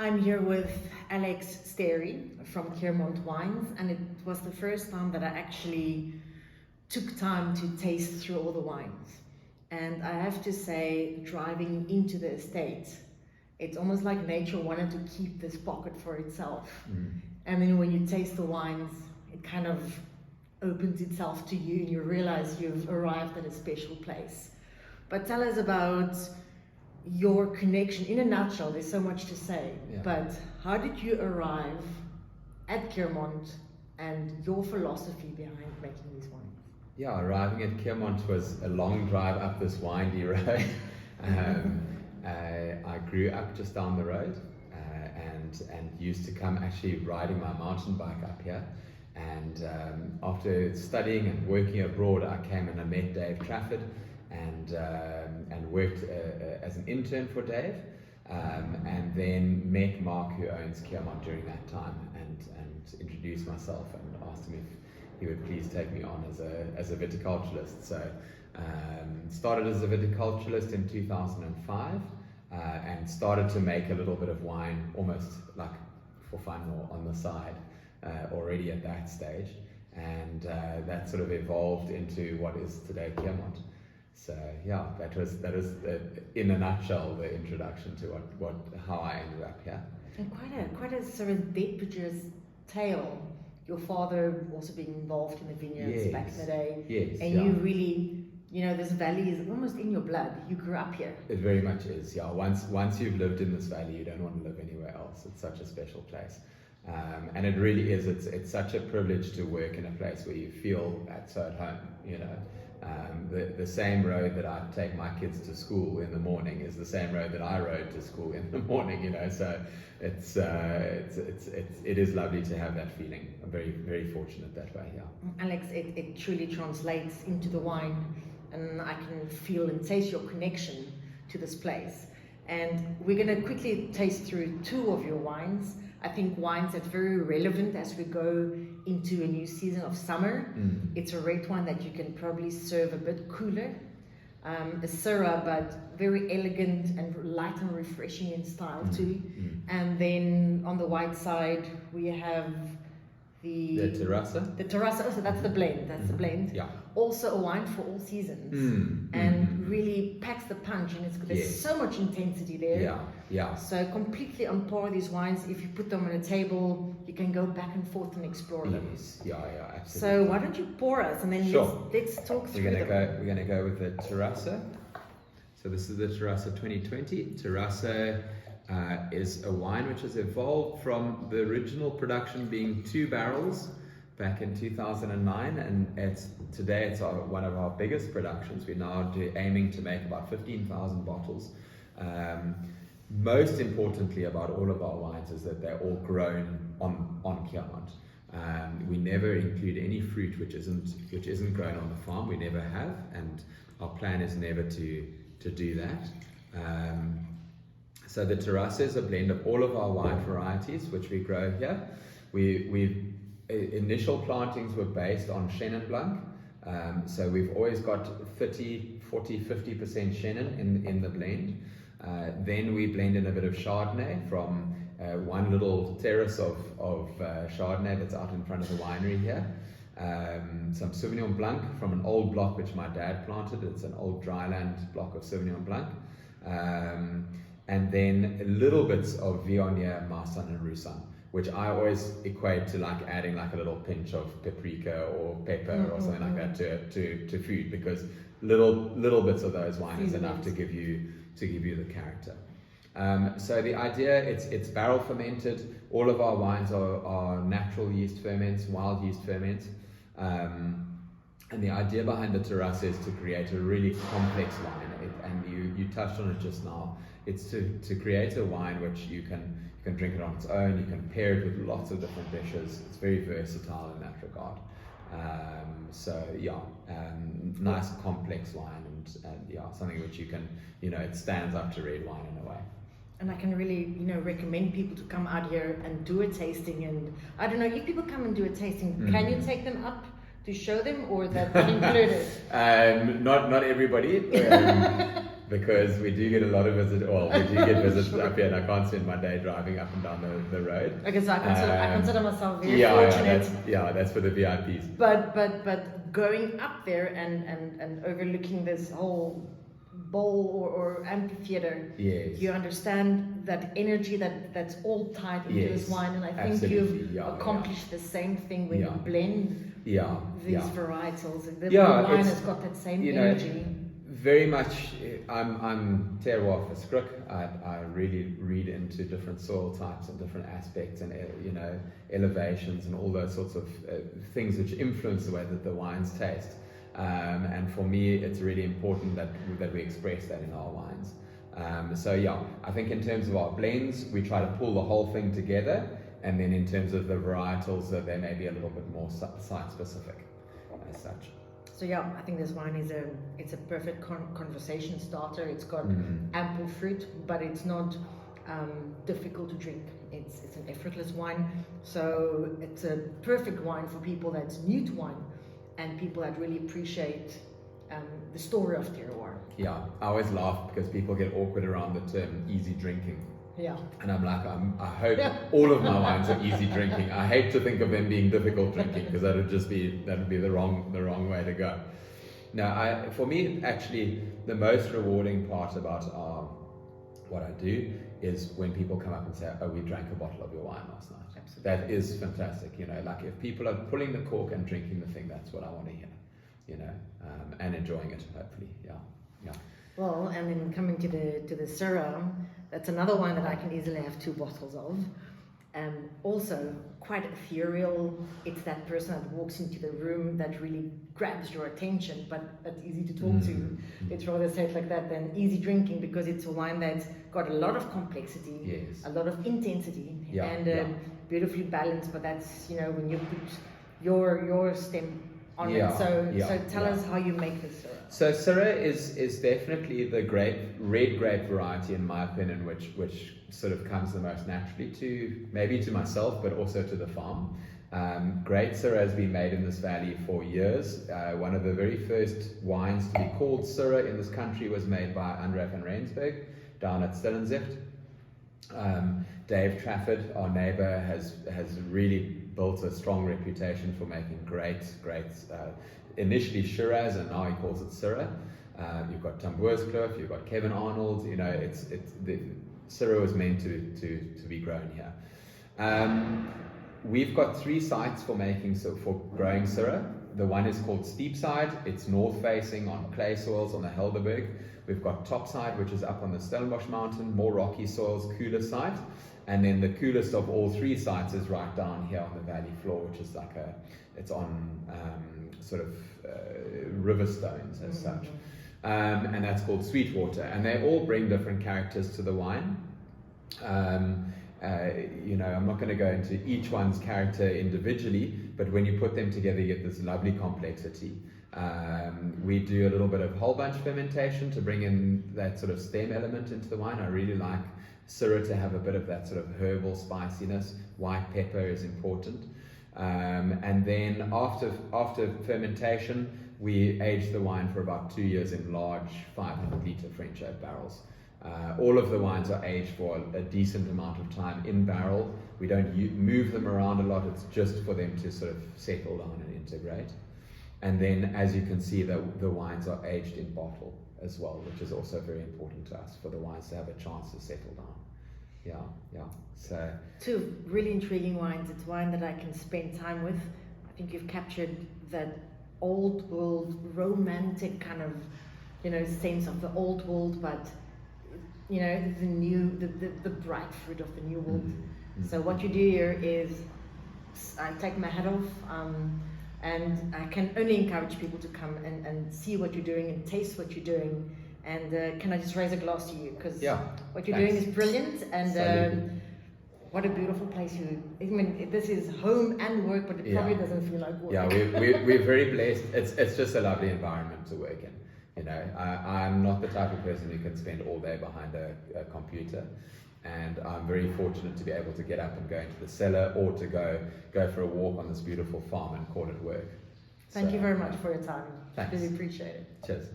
I'm here with Alex Starey from Keermont Wines, and it was the first time that I actually took time to taste through all the wines. And I have to say, driving into the estate, it's almost like nature wanted to keep this pocket for itself. And then when you taste the wines, it kind of opens itself to you and you realize you've arrived at a special place. But tell us about your connection. In a nutshell, there's so much to say, but how did you arrive at Keermont and your philosophy behind making these wines? Yeah, arriving at Keermont was a long drive up this windy road. I grew up just down the road and used to come actually riding my mountain bike up here. And after studying and working abroad, I came and I met Dave Trafford and worked as an intern for Dave, and then met Mark, who owns Keermont, during that time, and introduced myself and asked him if he would please take me on as a viticulturalist. So started as a viticulturalist in 2005, and started to make a little bit of wine, almost like for fun or on the side, already at that stage, and that sort of evolved into what is today Keermont. So yeah, that was in a nutshell the introduction to how I ended up here. And quite a serendipitous tale. Your father also being involved in the vineyards back in the day. Yes. And you really, this valley is almost in your blood. You grew up here. It very much is, yeah. Once you've lived in this valley, you don't want to live anywhere else. It's such a special place. And it really is, it's such a privilege to work in a place where you feel so at home, the same road that I take my kids to school in the morning is the same road that I rode to school in the morning, so it is lovely to have that feeling. I'm very, very fortunate that way, yeah. Alex, it truly translates into the wine, and I can feel and taste your connection to this place. And we're going to quickly taste through two of your wines. I think wines that's very relevant as we go into a new season of summer. It's a red wine that you can probably serve a bit cooler. A Syrah, but very elegant and light and refreshing in style too. And then on the white side, we have the Terrassa. The Terrassa, so that's the blend. That's the blend. Yeah. Also a wine for all seasons, and really packs the punch, and there's so much intensity there. Yeah. So completely on par these wines. If you put them on a table, you can go back and forth and explore them. Yes. Yeah, absolutely. So why don't you pour us, and then let's talk through them. We're gonna go with the Terrassa. So this is the Terrassa 2020. Terrassa is a wine which has evolved from the original production being 2 barrels back in 2009, and today it's one of our biggest productions. We're now aiming to make about 15,000 bottles. Most importantly about all of our wines is that they're all grown on Keermont. We never include any fruit which isn't grown on the farm. We never have, and our plan is never to do that. So the Terrassa is a blend of all of our wine varieties which we grow here. Initial plantings were based on Chenin Blanc, so we've always got 30, 40, 50% Chenin in the blend. Then we blend in a bit of Chardonnay from one little terrace of Chardonnay that's out in front of the winery here. Some Sauvignon Blanc from an old block which my dad planted. It's an old dryland block of Sauvignon Blanc. And then little bits of Viognier, Marsanne and Roussanne, which I always equate to like adding like a little pinch of paprika or pepper or something like that to food, because little bits of those wine is enough to give you the character. So the idea, it's barrel fermented. All of our wines are natural yeast ferments, wild yeast ferments. And the idea behind the Terrassa is to create a really complex wine, and you touched on it just now. It's to create a wine which you can drink it on its own. You can pair it with lots of different dishes. It's very versatile in that regard. Nice complex wine, and something which you can, it stands up to red wine in a way. And I can really, recommend people to come out here and do a tasting. And I don't know, if people come and do a tasting, can you take them up to show them, or that included? Not everybody. because we do get a lot of we do get visits up here, and I can't spend my day driving up and down the road. Okay, so I consider myself very fortunate. That's for the VIPs. But going up there and overlooking this whole bowl or amphitheater, yes, you understand that energy that's all tied into yes, this wine, and I think absolutely. you've accomplished the same thing when you blend these varietals. The wine has got that same energy. Very much, I'm terroir for Scrook. I really read into different soil types and different aspects, and elevations and all those sorts of things which influence the way that the wines taste. And for me, it's really important that we express that in our wines. I think in terms of our blends, we try to pull the whole thing together, and then in terms of the varietals, they may be a little bit more site specific as such. So I think this wine it's a perfect conversation starter. It's got ample fruit, but it's not difficult to drink. It's an effortless wine, so it's a perfect wine for people that's new to wine and people that really appreciate the story of terroir. Yeah, I always laugh because people get awkward around the term easy drinking. Yeah. And I'm like, I hope all of my wines are easy drinking. I hate to think of them being difficult drinking because that would be the wrong way to go. Now, for me, actually, the most rewarding part about what I do is when people come up and say, "Oh, we drank a bottle of your wine last night." Absolutely. That is fantastic. Like if people are pulling the cork and drinking the thing, that's what I want to hear. And enjoying it, hopefully. Yeah. Well, and then coming to the Syrah, that's another one that I can easily have 2 bottles of. Also quite ethereal. It's that person that walks into the room that really grabs your attention, but that's easy to talk to. It's rather said like that than easy drinking, because it's a wine that's got a lot of complexity, yes, a lot of intensity, and beautifully balanced. But that's when you put your stem on it. So tell us how you make this Syrah. So Syrah is definitely the red grape variety, in my opinion, which sort of comes the most naturally to myself, but also to the farm. Great Syrah has been made in this valley for years. One of the very first wines to be called Syrah in this country was made by André van Rensburg down at Stillenzicht. Dave Trafford, our neighbour, has really built a strong reputation for making great initially Shiraz, and now he calls it Syrah. You've got Tamboerskloof, you've got Kevin Arnold. The Syrah was meant to be grown here. We've got 3 sites for growing Syrah. The one is called Steepside. It's north facing on clay soils on the Helderberg. We've got Topside, which is up on the Stellenbosch mountain, more rocky soils, cooler site. And then the coolest of all 3 sites is right down here on the valley floor, which is it's on river stones as such. And that's called Sweetwater. And they all bring different characters to the wine. I'm not going to go into each one's character individually, but when you put them together, you get this lovely complexity. We do a little bit of whole bunch fermentation to bring in that sort of stem element into the wine. I really like Syrah to have a bit of that sort of herbal spiciness. White pepper is important. And then after fermentation, we age the wine for about 2 years in large 500-litre French oak barrels. All of the wines are aged for a decent amount of time in barrel. We don't move them around a lot. It's just for them to sort of settle down and integrate. And then, as you can see, the wines are aged in bottle as well, which is also very important to us, for the wines to have a chance to settle down. Yeah. So 2 really intriguing wines. It's wine that I can spend time with. I think you've captured that old world romantic kind of sense of the old world, but the new, the bright fruit of the new world. So what you do here is, I take my hat off, and I can only encourage people to come and see what you're doing and taste what you're doing. And can I just raise a glass to you? Because what you're doing is brilliant, and what a beautiful place this is home and work, but it probably doesn't feel like work. Yeah, we're very blessed. It's just a lovely environment to work in. I'm not the type of person who can spend all day behind a computer, and I'm very fortunate to be able to get up and go into the cellar, or to go for a walk on this beautiful farm and call it work. Thank you very much for your time. Thanks. Really appreciate it. Cheers.